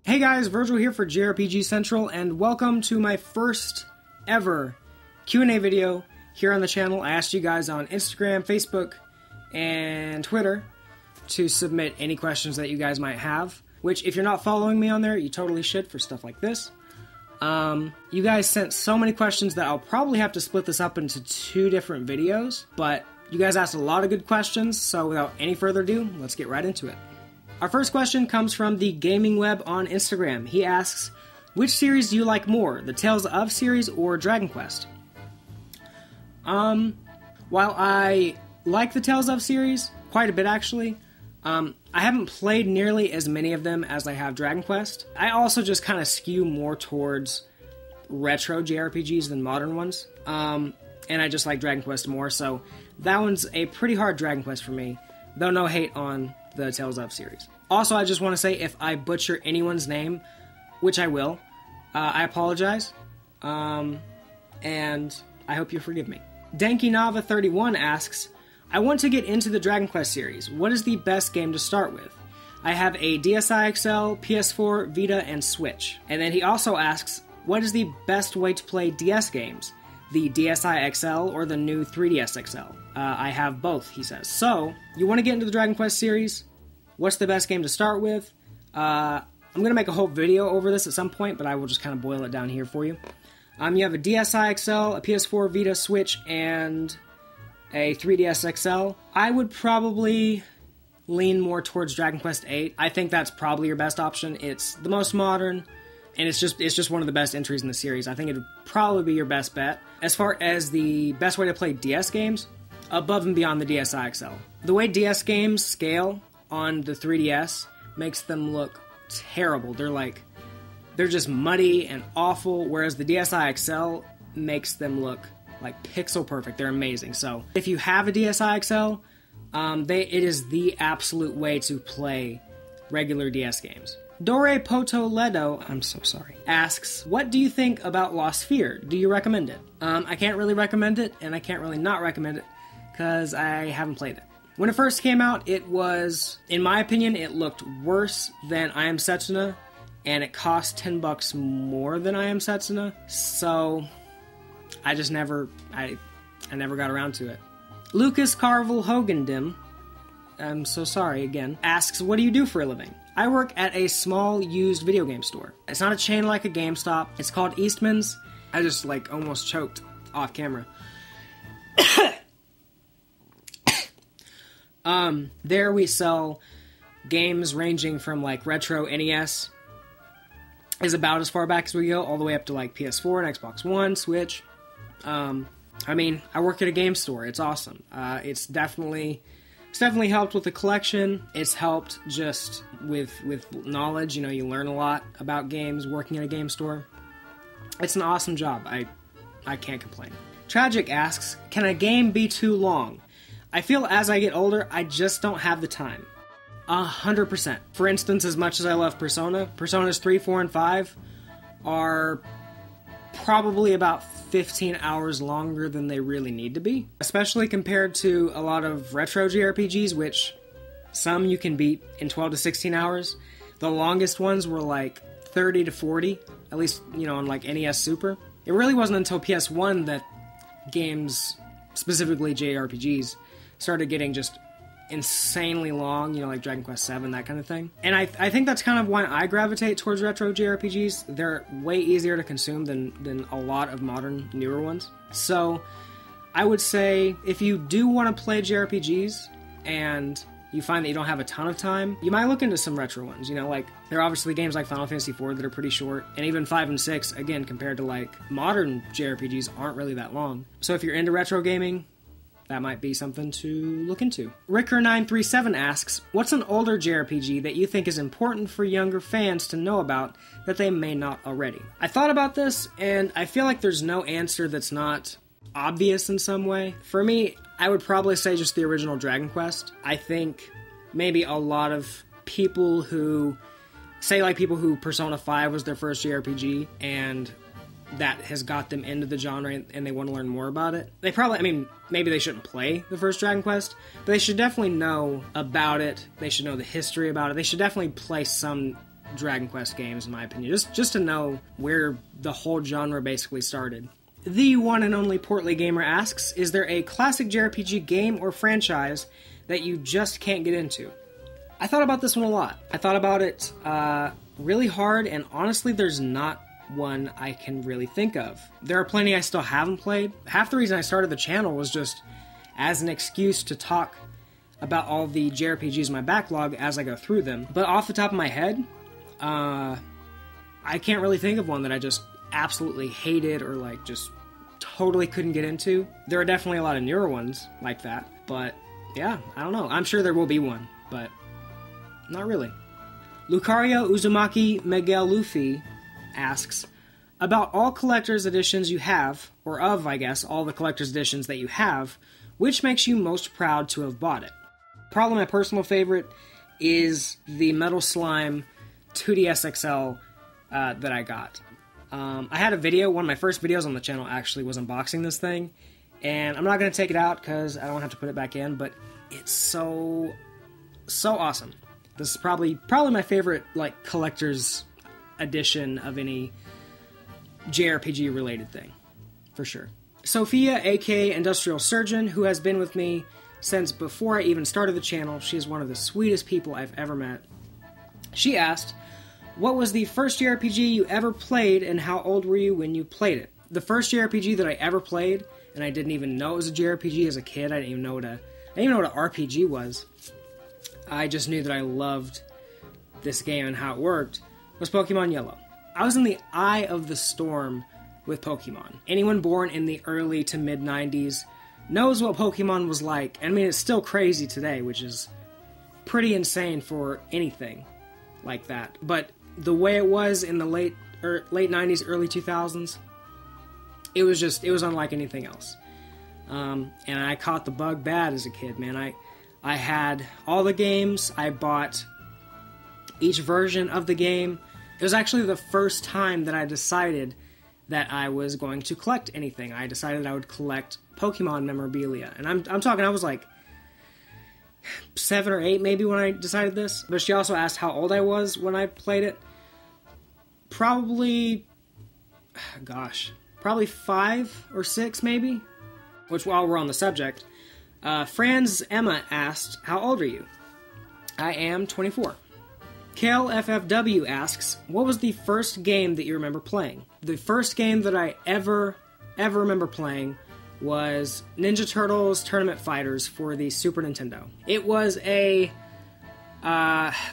Hey guys, Virgil here for JRPG Central, and welcome to my first ever Q&A video here on the channel. I asked you guys on Instagram, Facebook, and Twitter to submit any questions that you guys might have, which if you're not following me on there, you totally should for stuff like this. You guys sent so many questions that I'll probably have to split this up into 2 different videos, but you guys asked a lot of good questions, so without any further ado, let's get right into it. Our first question comes from the Gaming Web on Instagram. He asks, which series do you like more, the Tales of series or Dragon Quest? While I like the Tales of series, quite a bit actually, I haven't played nearly as many of them as I have Dragon Quest. I also just kind of skew more towards retro JRPGs than modern ones, and I just like Dragon Quest more, so that one's a pretty hard Dragon Quest for me, though no hate on the Tales of series. Also, I just want to say, if I butcher anyone's name, which I will, I apologize, and I hope you forgive me. DankyNava31 asks, I want to get into the Dragon Quest series. What is the best game to start with? I have a DSi XL, PS4, Vita, and Switch. And then he also asks, what is the best way to play DS games? The DSi XL or the new 3DS XL? I have both, he says. So, you want to get into the Dragon Quest series? What's the best game to start with? I'm going to make a whole video over this at some point, but I will just kind of boil it down here for you. You have a DSi XL, a PS4, Vita, Switch, and a 3DS XL. I would probably lean more towards Dragon Quest VIII. I think that's probably your best option. It's the most modern, and it's just one of the best entries in the series. I think it would probably be your best bet. As far as the best way to play DS games, above and beyond the DSi XL. The way DS games scale on the 3DS makes them look terrible. They're just muddy and awful, whereas the DSi XL makes them look like pixel perfect. They're amazing. So if you have a DSi XL, it is the absolute way to play regular DS games. Dore Poto Ledo, I'm so sorry, asks, what do you think about Lost Sphear? Do you recommend it? I can't really recommend it, and I can't really not recommend it, because I haven't played it. When it first came out, it was, in my opinion, it looked worse than I Am Setsuna, and it cost $10 more than I Am Setsuna, so I just never got around to it. Lucas Carvel Hogandim, I'm so sorry again, asks, what do you do for a living? I work at a small used video game store. It's not a chain like a GameStop. It's called Eastman's. I just almost choked off camera. There we sell games ranging from retro NES is about as far back as we go, all the way up to PS4 and Xbox One, Switch. I work at a game store. It's awesome. It's definitely helped with the collection. It's helped just with knowledge. You learn a lot about games working at a game store. It's an awesome job. I can't complain. Tragic asks, can a game be too long? I feel as I get older, I just don't have the time. 100%. For instance, as much as I love Personas 3, 4, and 5 are probably about 15 hours longer than they really need to be. Especially compared to a lot of retro JRPGs, which some you can beat in 12 to 16 hours. The longest ones were 30 to 40, at least, on NES Super. It really wasn't until PS1 that games, specifically JRPGs, started getting just insanely long, like Dragon Quest VII, that kind of thing. And I think that's kind of why I gravitate towards retro JRPGs. They're way easier to consume than a lot of modern, newer ones. So, I would say, if you do want to play JRPGs, and you find that you don't have a ton of time, you might look into some retro ones. There are obviously games like Final Fantasy IV that are pretty short, and even 5 and 6, again, compared to modern JRPGs, aren't really that long. So if you're into retro gaming, that might be something to look into. Ricker937 asks, what's an older JRPG that you think is important for younger fans to know about that they may not already? I thought about this, and I feel like there's no answer that's not obvious in some way. For me, I would probably say just the original Dragon Quest. I think maybe a lot of people who, say people who Persona 5 was their first JRPG, and that has got them into the genre and they want to learn more about it. They probably, maybe they shouldn't play the first Dragon Quest, but they should definitely know about it. They should know the history about it. They should definitely play some Dragon Quest games, in my opinion, just to know where the whole genre basically started. The one and only Portly Gamer asks, is there a classic JRPG game or franchise that you just can't get into? I thought about this one a lot. I thought about it really hard, and honestly, there's not one I can really think of. There are plenty I still haven't played. Half the reason I started the channel was just as an excuse to talk about all the JRPGs in my backlog as I go through them. But off the top of my head, I can't really think of one that I just absolutely hated or like just totally couldn't get into. There are definitely a lot of newer ones like that, but yeah, I don't know. I'm sure there will be one, but not really. Lucario Uzumaki Miguel Luffy asks, about all collector's editions you have, or of, I guess, all the collector's editions that you have, which makes you most proud to have bought it? Probably my personal favorite is the Metal Slime 2DS XL that I got. I had a video, one of my first videos on the channel actually was unboxing this thing, and I'm not going to take it out because I don't have to put it back in, but it's so awesome. This is probably my favorite like collector's edition of any JRPG related thing, for sure. Sophia, aka Industrial Surgeon, who has been with me since before I even started the channel, she is one of the sweetest people I've ever met. She asked, what was the first JRPG you ever played and how old were you when you played it? The first JRPG that I ever played, and I didn't even know it was a JRPG as a kid, I didn't even know what an RPG was. I just knew that I loved this game and how it worked, was Pokemon Yellow. I was in the eye of the storm with Pokemon. Anyone born in the early to mid 90s knows what Pokemon was like. I mean, it's still crazy today, which is pretty insane for anything like that. But the way it was in the late 90s, early 2000s, it was unlike anything else. And I caught the bug bad as a kid, man. I had all the games. I bought each version of the game. It was actually the first time that I decided that I was going to collect anything. I decided I would collect Pokemon memorabilia. And I'm talking, I was like 7 or 8 maybe when I decided this. But she also asked how old I was when I played it. Probably 5 or 6 maybe. Which, while we're on the subject, Franz Emma asked, how old are you? I am 24. Kale FFW asks, what was the first game that you remember playing? The first game that I ever remember playing was Ninja Turtles Tournament Fighters for the Super Nintendo. It was a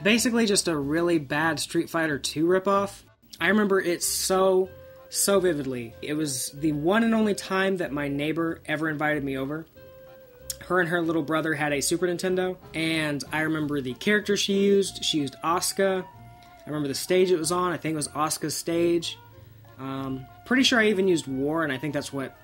basically just a really bad Street Fighter 2 ripoff. I remember it so vividly. It was the one and only time that my neighbor ever invited me over. Her and her little brother had a Super Nintendo, and I remember the character she used. She used Asuka. I remember the stage it was on. I think it was Asuka's stage. Pretty sure I even used War, and I think that's what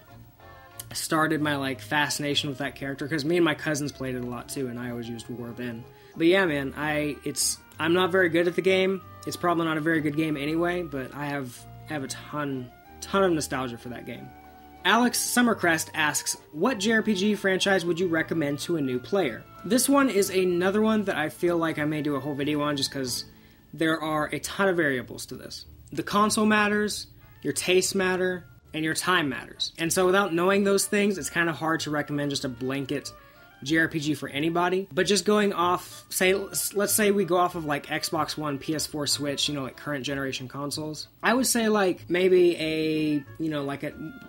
started my fascination with that character, because me and my cousins played it a lot too, and I always used War then. But yeah, man, I'm not very good at the game. It's probably not a very good game anyway, but I have a ton of nostalgia for that game. Alex Summercrest asks, what JRPG franchise would you recommend to a new player? This one is another one that I feel like I may do a whole video on just because there are a ton of variables to this. The console matters, your taste matter, and your time matters. And so without knowing those things, it's kind of hard to recommend just a blanket JRPG for anybody. But just going off, let's say we go off of Xbox One, PS4, Switch, current generation consoles. I would say maybe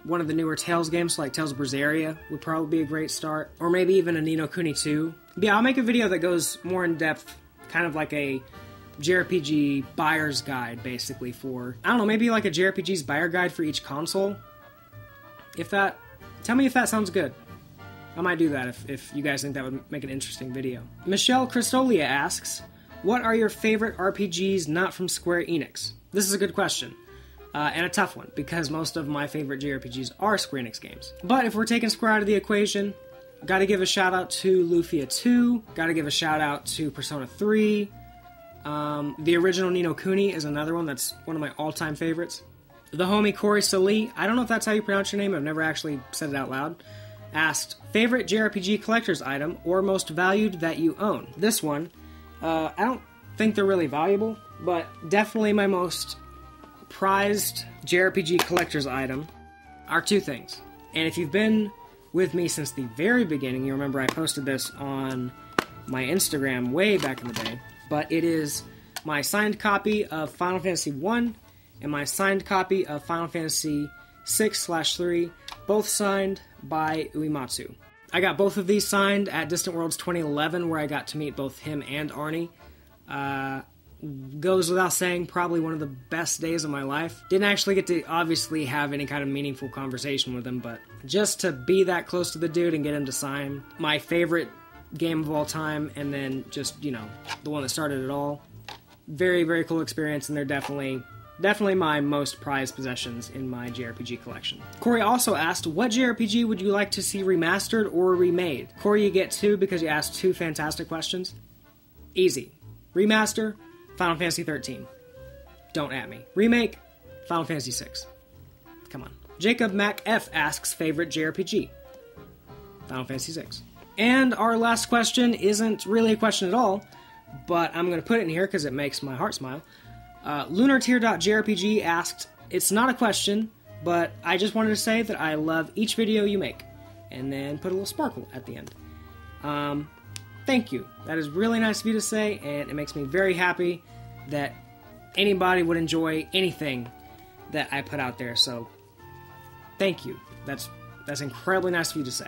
one of the newer Tales games, like Tales of Berseria would probably be a great start. Or maybe even a Ni no Kuni 2. But yeah, I'll make a video that goes more in depth, kind of like a JRPG buyer's guide, basically, for, I don't know, maybe like a JRPG's buyer guide for each console. Tell me if that sounds good. I might do that if you guys think that would make an interesting video. Michelle Cristolia asks, what are your favorite RPGs not from Square Enix? This is a good question, and a tough one, because most of my favorite JRPGs are Square Enix games. But if we're taking Square out of the equation, gotta give a shout out to Lufia 2, gotta give a shout out to Persona 3, the original Ni no Kuni is another one that's one of my all-time favorites. The homie Corey Salee, I don't know if that's how you pronounce your name, I've never actually said it out loud, asked, favorite JRPG collector's item or most valued that you own? This one, I don't think they're really valuable. But definitely my most prized JRPG collector's item are two things. And if you've been with me since the very beginning, you remember I posted this on my Instagram way back in the day. But it is my signed copy of Final Fantasy 1 and my signed copy of Final Fantasy 6/3, both signed by Uematsu. I got both of these signed at Distant Worlds 2011, where I got to meet both him and Arnie. Goes without saying, probably one of the best days of my life. Didn't actually get to obviously have any kind of meaningful conversation with him, but just to be that close to the dude and get him to sign my favorite game of all time, and then just, you know, the one that started it all. Very, very cool experience, and they're definitely my most prized possessions in my JRPG collection. Corey also asked, what JRPG would you like to see remastered or remade? Corey, you get two because you asked two fantastic questions. Easy. Remaster, Final Fantasy 13. Don't at me. Remake, Final Fantasy 6. Come on. Jacob Mac F asks, favorite JRPG? Final Fantasy 6. And our last question isn't really a question at all, but I'm going to put it in here because it makes my heart smile. LunarTier.jrpg asked, it's not a question, but I just wanted to say that I love each video you make. And then put a little sparkle at the end. Thank you. That is really nice of you to say, and it makes me very happy that anybody would enjoy anything that I put out there. So, thank you. That's incredibly nice of you to say.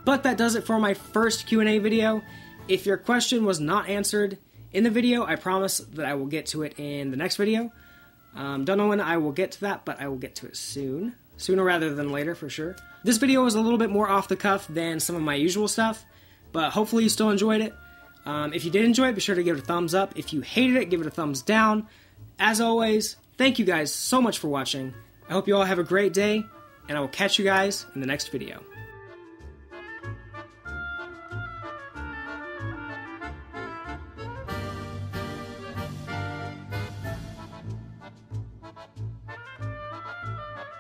But that does it for my first Q&A video. If your question was not answered in the video, I promise that I will get to it in the next video. Don't know when I will get to that, but I will get to it soon. Sooner rather than later, for sure. This video was a little bit more off the cuff than some of my usual stuff, but hopefully you still enjoyed it. If you did enjoy it, be sure to give it a thumbs up. If you hated it, give it a thumbs down. As always, thank you guys so much for watching. I hope you all have a great day, and I will catch you guys in the next video.